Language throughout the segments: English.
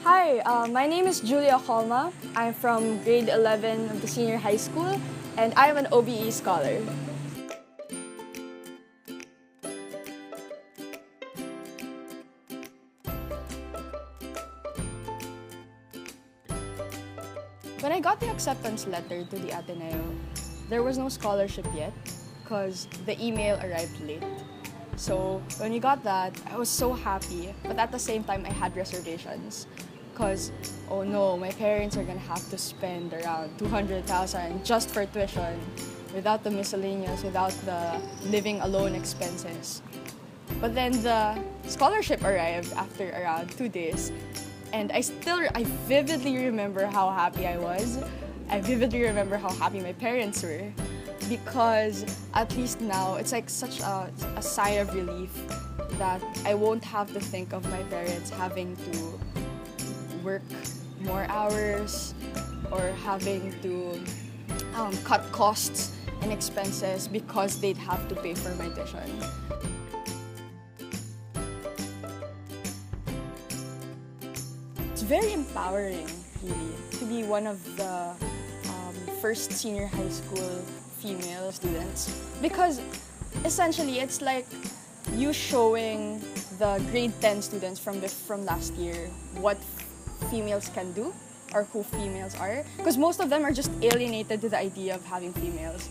Hi, my name is Julia Ocoma. I'm from grade 11 of the senior high school, and I'm an OBE scholar. When I got the acceptance letter to the Ateneo, there was no scholarship yet because the email arrived late. So when we got that, I was so happy, but at the same time I had reservations because, oh no, my parents are gonna have to spend around 200,000 just for tuition without the miscellaneous, without the living alone expenses. But then the scholarship arrived after around 2 days, and I vividly remember how happy I was. I vividly remember how happy my parents were, because at least now it's like such a sigh of relief that I won't have to think of my parents having to work more hours or having to cut costs and expenses because they'd have to pay for my tuition. It's very empowering, really, to be one of the first senior high school female students, because essentially it's like you showing the grade 10 students from last year what females can do or who females are, because most of them are just alienated to the idea of having females.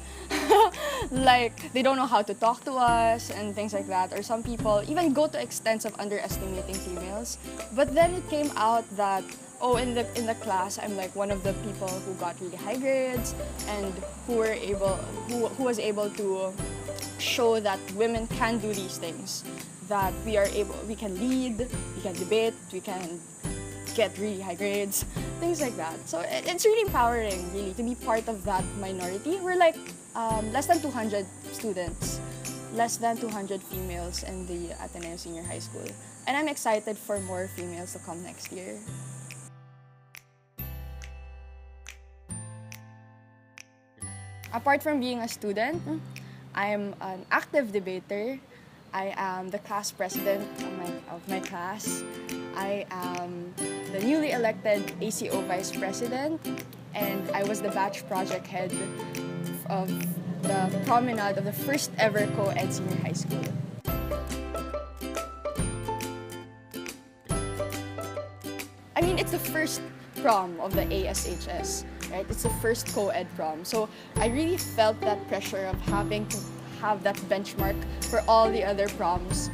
Like, they don't know how to talk to us and things like that, or some people even go to extents of underestimating females. But then it came out that, oh, in the class, I'm like one of the people who got really high grades and who was able to show that women can do these things, that we can lead, we can debate, we can get really high grades, things like that. So it's really empowering, really, to be part of that minority. We're like less than 200 students, less than 200 females in the Ateneo Senior High School. And I'm excited for more females to come next year. Apart from being a student, I'm an active debater. I am the class president of my class. I am the newly elected ACO vice president, and I was the batch project head of the promenade of the first ever co-ed senior high school. I mean, it's the first prom of the ASHS, right? It's the first co-ed prom. So I really felt that pressure of having to have that benchmark for all the other proms.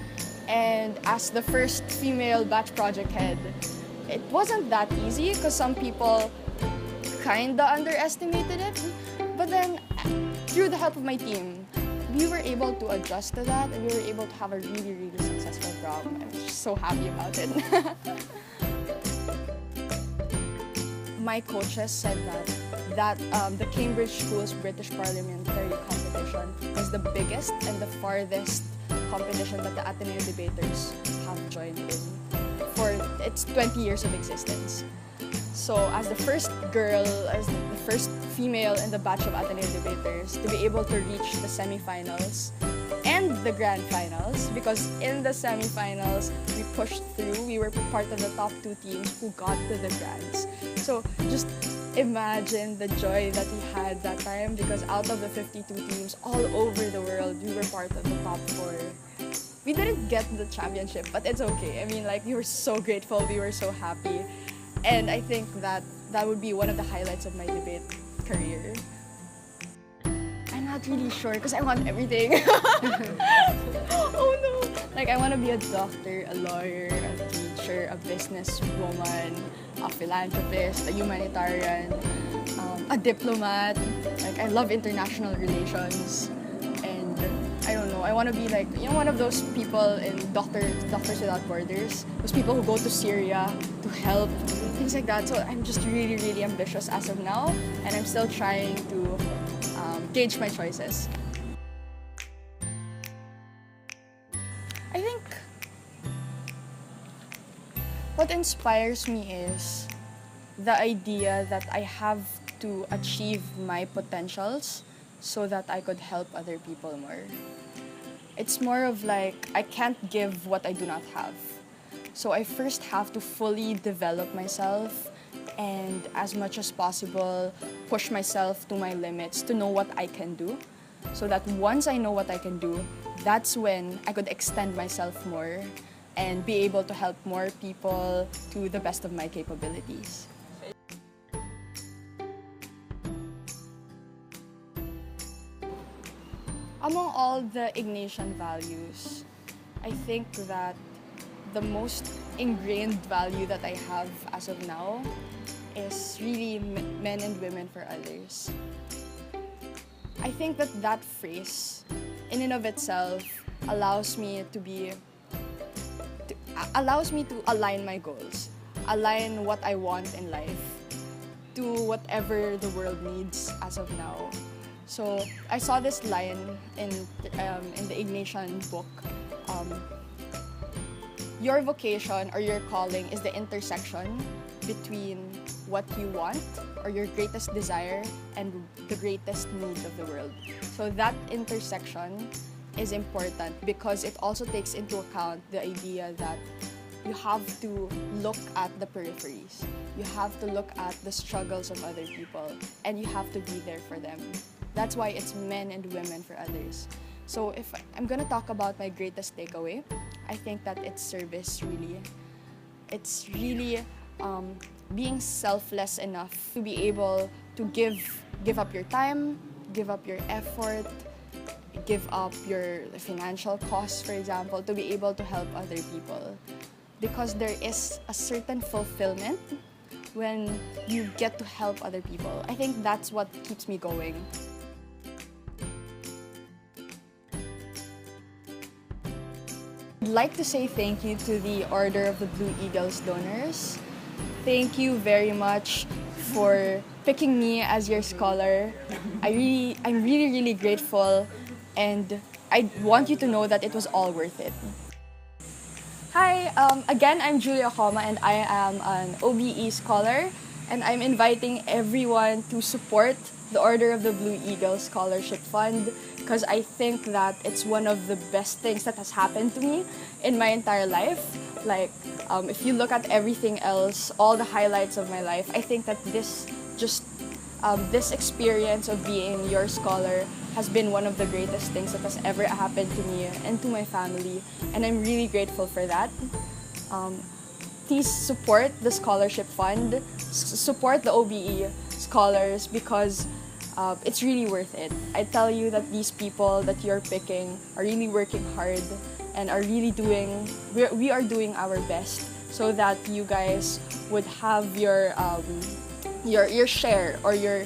And as the first female batch project head, it wasn't that easy because some people kinda underestimated it. But then, through the help of my team, we were able to adjust to that, and we were able to have a really, really successful prom. I'm just so happy about it. My coaches said that the Cambridge Schools British Parliamentary competition was the biggest and the farthest competition that the Ateneo debaters have joined in for its 20 years of existence. So as the first girl, as the first female in the batch of Ateneo debaters to be able to reach the semifinals and the grand finals, because in the semifinals we pushed through, we were part of the top 2 teams who got to the grands. So just imagine the joy that we had that time, because out of the 52 teams all over the world, we were part of the top 4. We didn't get the championship, but it's okay. I mean, like, we were so grateful, we were so happy. And I think that would be one of the highlights of my debate career. I'm not really sure because I want everything. Oh no! Like, I want to be a doctor, a lawyer, a teacher, a businesswoman, a philanthropist, a humanitarian, a diplomat. Like, I love international relations. And I don't know, I want to be like, you know, one of those people in Doctors Without Borders, those people who go to Syria to help, things like that. So I'm just really, really ambitious as of now, and I'm still trying to gauge my choices. I think what inspires me is the idea that I have to achieve my potentials so that I could help other people more. It's more of like, I can't give what I do not have. So I first have to fully develop myself and as much as possible push myself to my limits to know what I can do. So that once I know what I can do, that's when I could extend myself more and be able to help more people to the best of my capabilities. Among all the Ignatian values, I think that the most ingrained value that I have as of now is really men and women for others. I think that that phrase, in and of itself, allows me to align my goals, align what I want in life to whatever the world needs as of now. So I saw this line in the Ignatian book. Your vocation or your calling is the intersection between what you want or your greatest desire and the greatest need of the world. So that intersection is important because it also takes into account the idea that you have to look at the peripheries. You have to look at the struggles of other people and you have to be there for them. That's why it's men and women for others. So if I'm gonna talk about my greatest takeaway, I think that it's service really. It's really being selfless enough to be able to give up your time, give up your effort, give up your financial costs, for example, to be able to help other people. Because there is a certain fulfillment when you get to help other people. I think that's what keeps me going. I'd like to say thank you to the Order of the Blue Eagles donors. Thank you very much for picking me as your scholar. I'm really grateful, and I want you to know that it was all worth it. Hi, again, I'm Julia Ocoma, and I am an OBE scholar, and I'm inviting everyone to support the Order of the Blue Eagles Scholarship Fund because I think that it's one of the best things that has happened to me in my entire life. Like, if you look at everything else, all the highlights of my life, I think that this experience of being your scholar has been one of the greatest things that has ever happened to me and to my family, and I'm really grateful for that. Please support the scholarship fund, support the OBE scholars because it's really worth it. I tell you that these people that you're picking are really working hard and are really we are doing our best so that you guys would have your share or your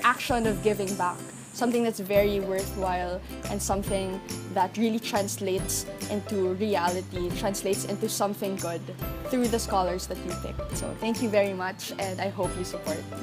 action of giving back, something that's very worthwhile and something that really translates into reality, translates into something good through the scholars that you picked. So thank you very much, and I hope you support me.